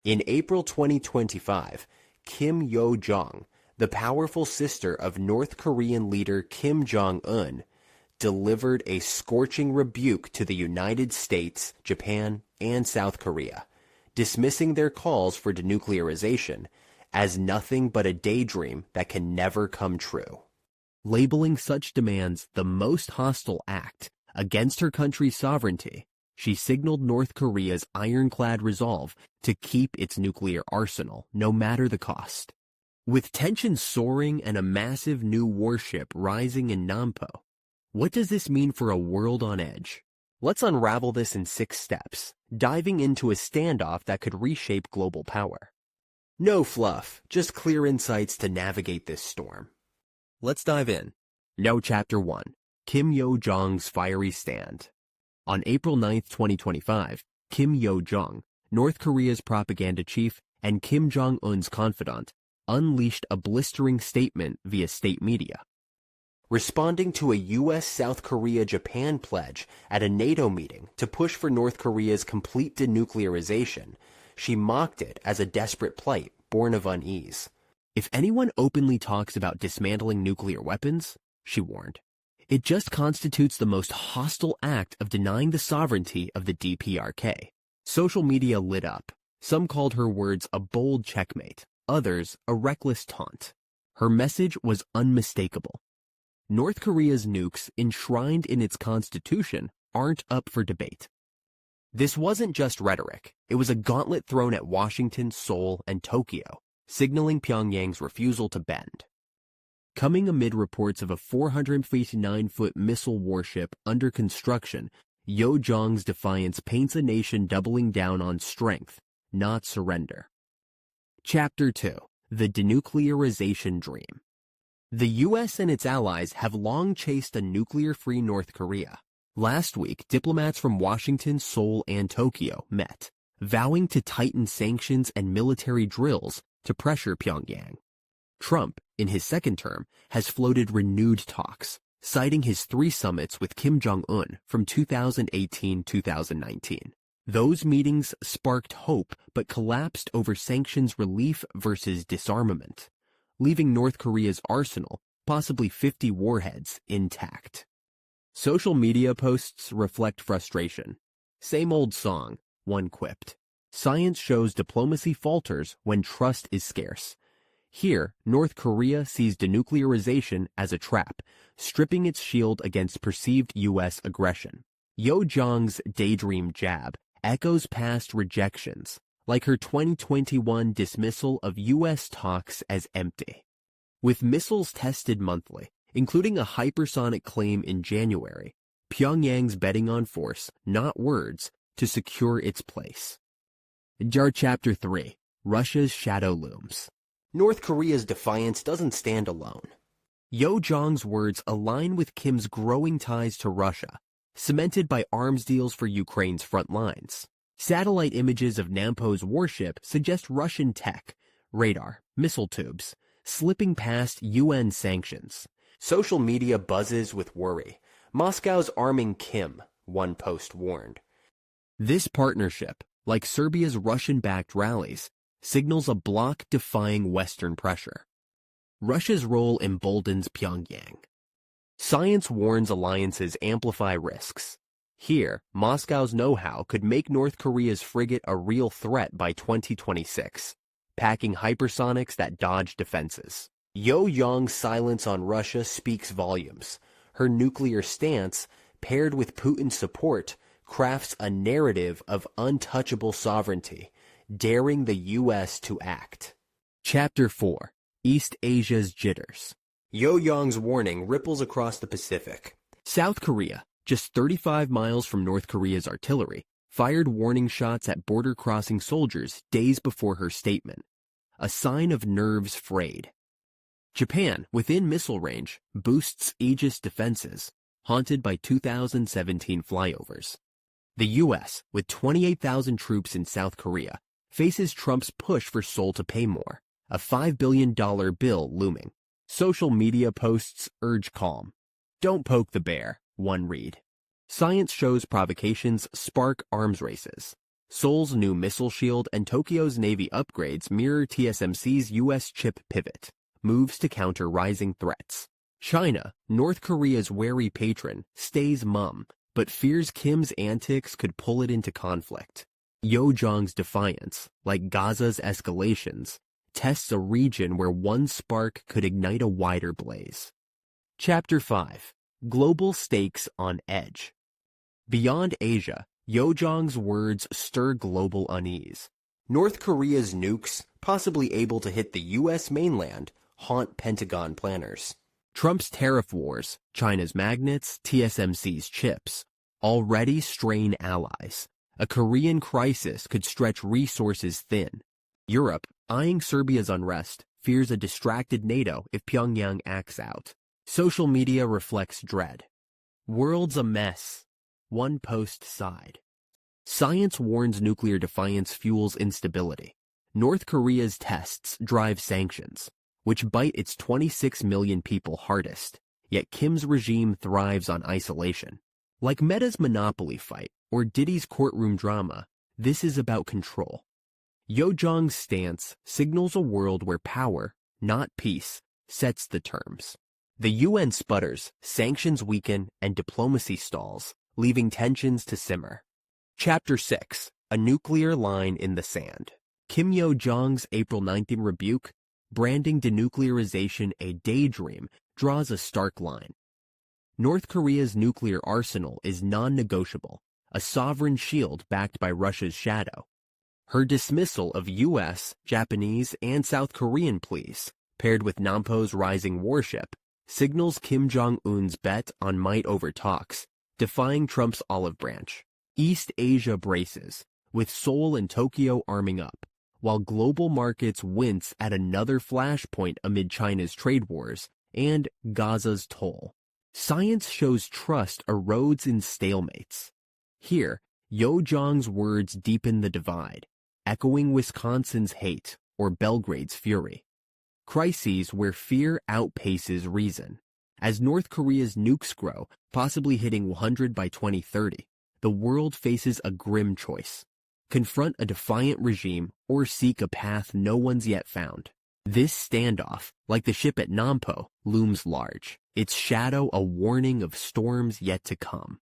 In April 2025, Kim Yo-jong, the powerful sister of North Korean leader Kim Jong Un, delivered a scorching rebuke to the United States, Japan, and South Korea, dismissing their calls for denuclearization as nothing but a daydream that can never come true. Labeling such demands the most hostile act against her country's sovereignty, she signaled North Korea's ironclad resolve to keep its nuclear arsenal, no matter the cost. With tensions soaring and a massive new warship rising in Nampo, what does this mean for a world on edge? Let's unravel this in 6 steps, diving into a standoff that could reshape global power. No fluff, just clear insights to navigate this storm. Let's dive in. Chapter 1. Kim Yo-jong's fiery stand. On April 9, 2025, Kim Yo-jong, North Korea's propaganda chief and Kim Jong Un's confidant, unleashed a blistering statement via state media. Responding to a U.S.-South Korea-Japan pledge at a NATO meeting to push for North Korea's complete denuclearization, she mocked it as a desperate plight born of unease. If anyone openly talks about dismantling nuclear weapons, she warned, it just constitutes the most hostile act of denying the sovereignty of the DPRK. Social media lit up. Some called her words a bold checkmate, others a reckless taunt. Her message was unmistakable. North Korea's nukes, enshrined in its constitution, aren't up for debate. This wasn't just rhetoric. It was a gauntlet thrown at Washington, Seoul, and Tokyo, signaling Pyongyang's refusal to bend. Coming amid reports of a 459-foot missile warship under construction, Yo-jong's defiance paints a nation doubling down on strength, not surrender. Chapter 2. The Denuclearization Dream. The U.S. and its allies have long chased a nuclear-free North Korea. Last week, diplomats from Washington, Seoul, and Tokyo met, vowing to tighten sanctions and military drills to pressure Pyongyang. Trump, in his second term, has floated renewed talks, citing his 3 summits with Kim Jong Un from 2018-2019. Those meetings sparked hope but collapsed over sanctions relief versus disarmament, leaving North Korea's arsenal, possibly 50 warheads, intact. Social media posts reflect frustration. Same old song, one quipped. Science shows diplomacy falters when trust is scarce. Here, North Korea sees denuclearization as a trap, stripping its shield against perceived U.S. aggression. Yo-jong's daydream jab echoes past rejections, like her 2021 dismissal of U.S. talks as empty. With missiles tested monthly, including a hypersonic claim in January, Pyongyang's betting on force, not words, to secure its place. Chapter 3. Russia's Shadow Looms. North Korea's defiance doesn't stand alone. Yo-jong's words align with Kim's growing ties to Russia, cemented by arms deals for Ukraine's front lines. Satellite images of Nampo's warship suggest Russian tech, radar, missile tubes, slipping past UN sanctions. Social media buzzes with worry. Moscow's arming Kim, one post warned. This partnership, like Serbia's Russian-backed rallies, signals a bloc-defying Western pressure. Russia's role emboldens Pyongyang. Science warns alliances amplify risks. Here, Moscow's know-how could make North Korea's frigate a real threat by 2026, packing hypersonics that dodge defenses. Yo-jong's silence on Russia speaks volumes. Her nuclear stance, paired with Putin's support, crafts a narrative of untouchable sovereignty, daring the U.S. to act. Chapter 4. East Asia's Jitters. Yo-jong's warning ripples across the Pacific. South Korea, just 35 miles from North Korea's artillery, fired warning shots at border-crossing soldiers days before her statement, a sign of nerves frayed. Japan, within missile range, boosts Aegis defenses, haunted by 2017 flyovers. The U.S., with 28,000 troops in South Korea, faces Trump's push for Seoul to pay more, a $5 billion bill looming. Social media posts urge calm. Don't poke the bear, one read. Science shows provocations spark arms races. Seoul's new missile shield and Tokyo's Navy upgrades mirror TSMC's U.S. chip pivot, moves to counter rising threats. China, North Korea's wary patron, stays mum, but fears Kim's antics could pull it into conflict. Jong's defiance, like Gaza's escalations, tests a region where one spark could ignite a wider blaze. Chapter 5. Global Stakes on Edge. Beyond Asia, Jong's words stir global unease. North Korea's nukes, possibly able to hit the U.S. mainland, haunt Pentagon planners. Trump's tariff wars, China's magnets, TSMC's chips, already strain allies. A Korean crisis could stretch resources thin. Europe, eyeing Serbia's unrest, fears a distracted NATO if Pyongyang acts out. Social media reflects dread. World's a mess. One post sighed. Science warns nuclear defiance fuels instability. North Korea's tests drive sanctions, which bite its 26 million people hardest. Yet Kim's regime thrives on isolation. Like Meta's monopoly fight or Diddy's courtroom drama, this is about control. Jong's stance signals a world where power, not peace, sets the terms. The UN sputters, sanctions weaken, and diplomacy stalls, leaving tensions to simmer. Chapter 6. A Nuclear Line in the Sand. Kim Yo-jong's April 19 rebuke, branding denuclearization a daydream, draws a stark line. North Korea's nuclear arsenal is non-negotiable, a sovereign shield backed by Russia's shadow. Her dismissal of U.S., Japanese, and South Korean pleas, paired with Nampo's rising warship, signals Kim Jong-un's bet on might over talks, defying Trump's olive branch. East Asia braces, with Seoul and Tokyo arming up, while global markets wince at another flashpoint amid China's trade wars and Gaza's toll. Science shows trust erodes in stalemates. Here, Jong's words deepen the divide, echoing Wisconsin's hate or Belgrade's fury. Crises where fear outpaces reason. As North Korea's nukes grow, possibly hitting 100 by 2030, the world faces a grim choice. Confront a defiant regime or seek a path no one's yet found. This standoff, like the ship at Nampo, looms large, its shadow a warning of storms yet to come.